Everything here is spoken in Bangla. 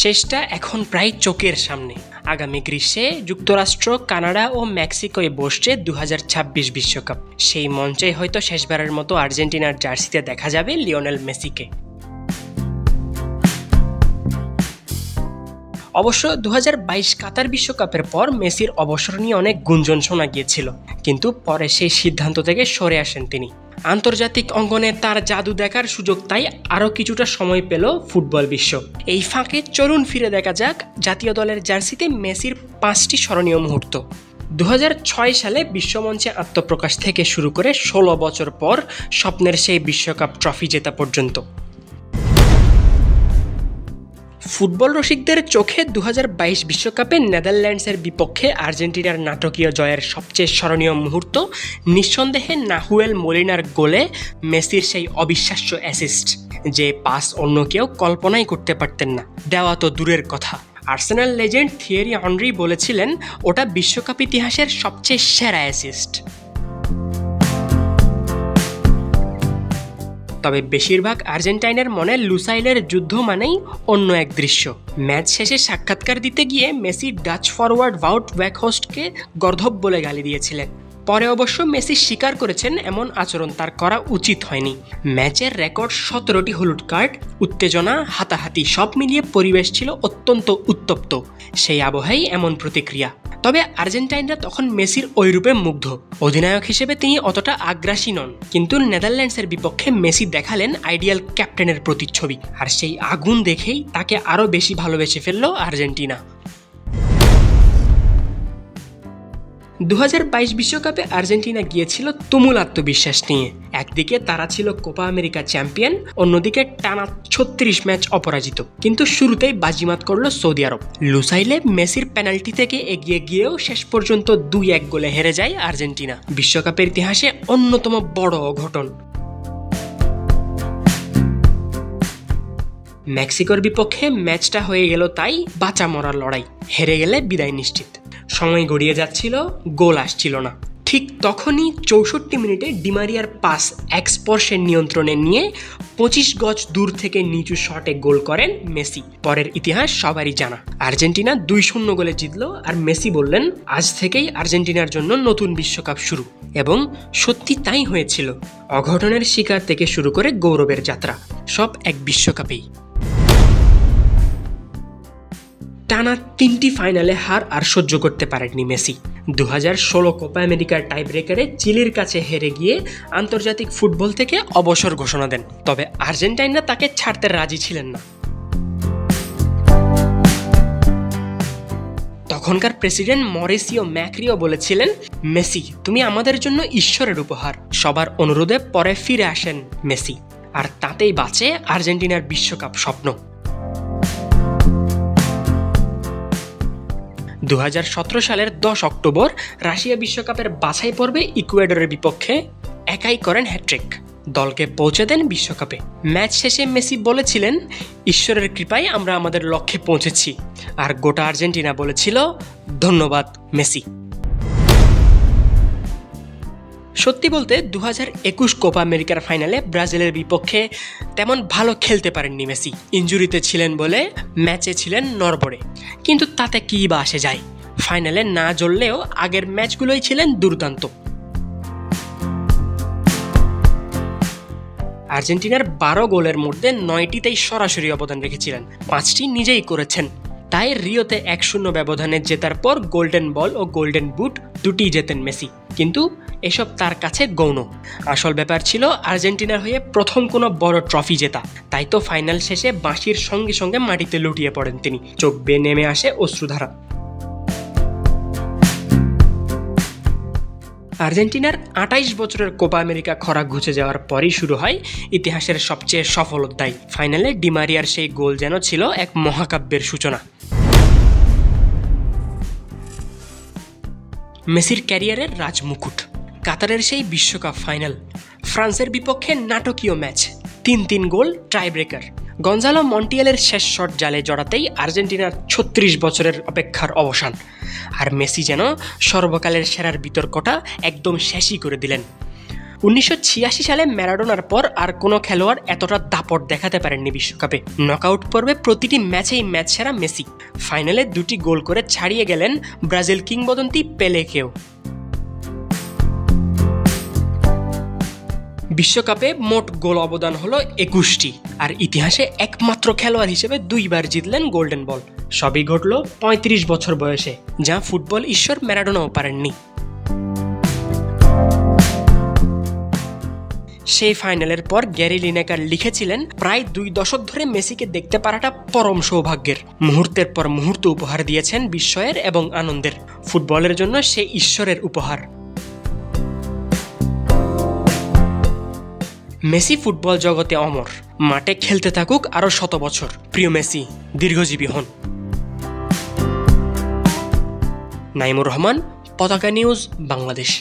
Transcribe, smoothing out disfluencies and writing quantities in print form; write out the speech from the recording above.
শেষটা এখন প্রায় চোখের সামনে। আগামী গ্রীষ্মে যুক্তরাষ্ট্র, কানাডা ও মেক্সিকোয় বসছে 2026 বিশ্বকাপ। সেই মঞ্চে হয়তো শেষবারের মতো আর্জেন্টিনার জার্সিতে দেখা যাবে লিওনেল মেসিকে। অবশ্য 2022 কাতার বিশ্বকাপের পর মেসির অবসর নিয়ে অনেক গুঞ্জন শোনা গিয়েছিল, কিন্তু পরে সেই সিদ্ধান্ত থেকে সরে আসেন তিনি। আন্তর্জাতিক অঙ্গনে তার জাদু দেখার সুযোগ তাই আরও কিছুটা সময় পেল ফুটবল বিশ্ব। এই ফাঁকে চলুন ফিরে দেখা যাক জাতীয় দলের জার্সিতে মেসির 5টি স্মরণীয় মুহূর্ত। 2006 সালে বিশ্বমঞ্চে আত্মপ্রকাশ থেকে শুরু করে 16 বছর পর স্বপ্নের সেই বিশ্বকাপ ট্রফি জেতা পর্যন্ত। ফুটবল রসিকদের চোখে 2022 বিশ্বকাপে নেদারল্যান্ডসের বিপক্ষে আর্জেন্টিনার নাটকীয় জয়ের সবচেয়ে স্মরণীয় মুহূর্ত নিঃসন্দেহে নাহুয়েল মোলিনার গোলে মেসির সেই অবিশ্বাস্য অ্যাসিস্ট, যে পাস অন্য কেউ কল্পনাই করতে পারতেন না। দেওয়া তো দূরের কথা, আর্সেনাল লেজেন্ড থিয়েরি অনরি বলেছিলেন ওটা বিশ্বকাপ ইতিহাসের সবচেয়ে সেরা অ্যাসিস্ট। তবে বেশিরভাগ আর্জেন্টাইনের মনে লুসাইলের যুদ্ধ মানেই অন্য এক দৃশ্য। ম্যাচ শেষে সাক্ষাৎকার দিতে গিয়ে মেসি ডাচ ফরওয়ার্ড ভাউট ওয়েকহোস্টকে গর্ধব বলে গালি দিয়েছিলেন। পরে অবশ্য মেসি স্বীকার করেছেন এমন আচরণ তার করা উচিত হয়নি। ম্যাচের রেকর্ড 17টি হলুদ কার্ড, উত্তেজনা, হাতাহাতি সব মিলিয়ে পরিবেশ ছিল অত্যন্ত উত্তপ্ত। সেই আবহেই এমন প্রতিক্রিয়া। তবে আর্জেন্টাইনরা তখন মেসির ওই রূপে মুগ্ধ। অধিনায়ক হিসেবে তিনি অতটা আগ্রাসী নন, কিন্তু নেদারল্যান্ডসের বিপক্ষে মেসি দেখালেন আইডিয়াল ক্যাপ্টেনের প্রতিচ্ছবি। আর সেই আগুন দেখেই তাকে আরও বেশি ভালোবেসে ফেলল আর্জেন্টিনা। 2022 বিশ্বকাপে আর্জেন্টিনা গিয়েছিল তুমুল আত্মবিশ্বাস নিয়ে। একদিকে তারা ছিল কোপা আমেরিকা চ্যাম্পিয়ন, অন্যদিকে টানা 36 ম্যাচ অপরাজিত। কিন্তু শুরুতেই বাজিমাত করল সৌদি আরব। লুসাইলে মেসির পেনাল্টি থেকে এগিয়ে গিয়েও শেষ পর্যন্ত 2-1 গোলে হেরে যায় আর্জেন্টিনা। বিশ্বকাপের ইতিহাসে অন্যতম বড় অঘটন। মেক্সিকোর বিপক্ষে ম্যাচটা হয়ে গেল তাই বাঁচা মরার লড়াই। হেরে গেলে বিদায় নিশ্চিত। সময় গড়িয়ে যাচ্ছিল, গোল আসছিল না। ঠিক তখনই 64 মিনিটে ডিমারিয়ার পাস এক স্পর্শের নিয়ন্ত্রণে নিয়ে 25 গজ দূর থেকে নিচু শটে গোল করেন মেসি। পরের ইতিহাস সবারই জানা। আর্জেন্টিনা 2-0 গোলে জিতল, আর মেসি বললেন আজ থেকেই আর্জেন্টিনার জন্য নতুন বিশ্বকাপ শুরু। এবং সত্যি তাই হয়েছিল। অঘটনের শিকার থেকে শুরু করে গৌরবের যাত্রা, সব এক বিশ্বকাপেই। টানা 3টি ফাইনালে হার আর সহ্য করতে পারেননি মেসি। 2016 কোপা আমেরিকার টাই ব্রেকারে চিলির কাছে হেরে গিয়ে আন্তর্জাতিক ফুটবল থেকে অবসর ঘোষণা দেন। তবে আর্জেন্টাইনরা তাকে ছাড়তে রাজি ছিলেন না। তখনকার প্রেসিডেন্ট মরিসিও ম্যাক্রিও বলেছিলেন, মেসি তুমি আমাদের জন্য ঈশ্বরের উপহার। সবার অনুরোধে পরে ফিরে আসেন মেসি, আর তাতেই বাঁচে আর্জেন্টিনার বিশ্বকাপ স্বপ্ন। 2017 সালের 10 অক্টোবর রাশিয়া বিশ্বকাপের বাছাই পর্বে ইকুয়েডরের বিপক্ষে একাই করেন হ্যাট্রিক, দলকে পৌঁছে দেন বিশ্বকাপে। ম্যাচ শেষে মেসি বলেছিলেন, ঈশ্বরের কৃপায় আমরা আমাদের লক্ষ্যে পৌঁছেছি। আর গোটা আর্জেন্টিনা বলেছিল, ধন্যবাদ মেসি। সত্যি বলতে 2021 কোপা আমেরিকার ফাইনালে ব্রাজিলের বিপক্ষে তেমন ভালো খেলতে পারেননি মেসি। ইনজুরিতে ছিলেন বলে ম্যাচে ছিলেন নড়বড়ে, কিন্তু তাতে কী বা আসে যায়। ফাইনালে না জ্বললেও আগের ম্যাচগুলোই ছিলেন দুর্দান্ত। আর্জেন্টিনার 12 গোলের মধ্যে 9টিতেই সরাসরি অবদান রেখেছিলেন, 5টি নিজেই করেছেন। তাই রিওতে 1-0 ব্যবধানে জেতার পর গোল্ডেন বল ও গোল্ডেন বুট দুটিই জেতেন মেসি। কিন্তু এসব তার কাছে গৌণ। আসল ব্যাপার ছিল আর্জেন্টিনার হয়ে প্রথম কোনো বড় ট্রফি জেতা। তাই তো ফাইনাল শেষে বাঁশির সঙ্গে সঙ্গে মাটিতে লুটিয়ে পড়েন তিনি, চোখ বেয়ে নেমে আসে অশ্রুধারা। আর্জেন্টিনার 28 বছরের কোপা আমেরিকা খরা ঘুচে যাওয়ার পরই শুরু হয় ইতিহাসের সবচেয়ে সফল অধ্যায়। ফাইনালে ডিমারিয়ার সেই গোল যেন ছিল এক মহাকাব্যের সূচনা। মেসির ক্যারিয়ারের রাজমুকুট, কাতারের সেই বিশ্বকাপ ফাইনাল, ফ্রান্সের বিপক্ষে নাটকীয় ম্যাচ, 3-3 গোল, টাই ব্রেকার। গঞ্জালো মন্টিয়েলের শেষ শট জালে জড়াতেই আর্জেন্টিনার 36 বছরের অপেক্ষার অবসান। আর মেসি যেন সর্বকালের সেরার বিতর্কটা একদম শেষই করে দিলেন। 1986 সালে ম্যারাডোনার পর আর কোনো খেলোয়াড় এতটা দাপট দেখাতে পারেননি বিশ্বকাপে। নকআউট পর্বে প্রতিটি ম্যাচেই ম্যাচ সেরা মেসি, ফাইনালে 2টি গোল করে ছাড়িয়ে গেলেন ব্রাজিল কিংবদন্তি পেলেকেও। বিশ্বকাপে মোট গোল অবদান হলো 21টি, আর ইতিহাসে একমাত্র খেলোয়াড় হিসেবে 2বার জিতলেন গোল্ডেন বল। সবই ঘটল 35 বছর বয়সে, যা ফুটবল ঈশ্বর ম্যারাডোনাও পারেননি। সেই ফাইনালের পর গ্যারি লিনেকার লিখেছিলেন, প্রায় 2 দশক ধরে মেসিকে দেখতে পারাটা পরম সৌভাগ্যের। মুহূর্তের পর মুহূর্ত উপহার দিয়েছেন বিস্ময়ের এবং আনন্দের। ফুটবলের জন্য সে ঈশ্বরের উপহার। মেসি ফুটবল জগতে অমর, মাঠে খেলতে থাকুক আরও 100 বছর। প্রিয় মেসি, দীর্ঘজীবী হন। নাইমুর রহমান, পতাকা নিউজ, বাংলাদেশ।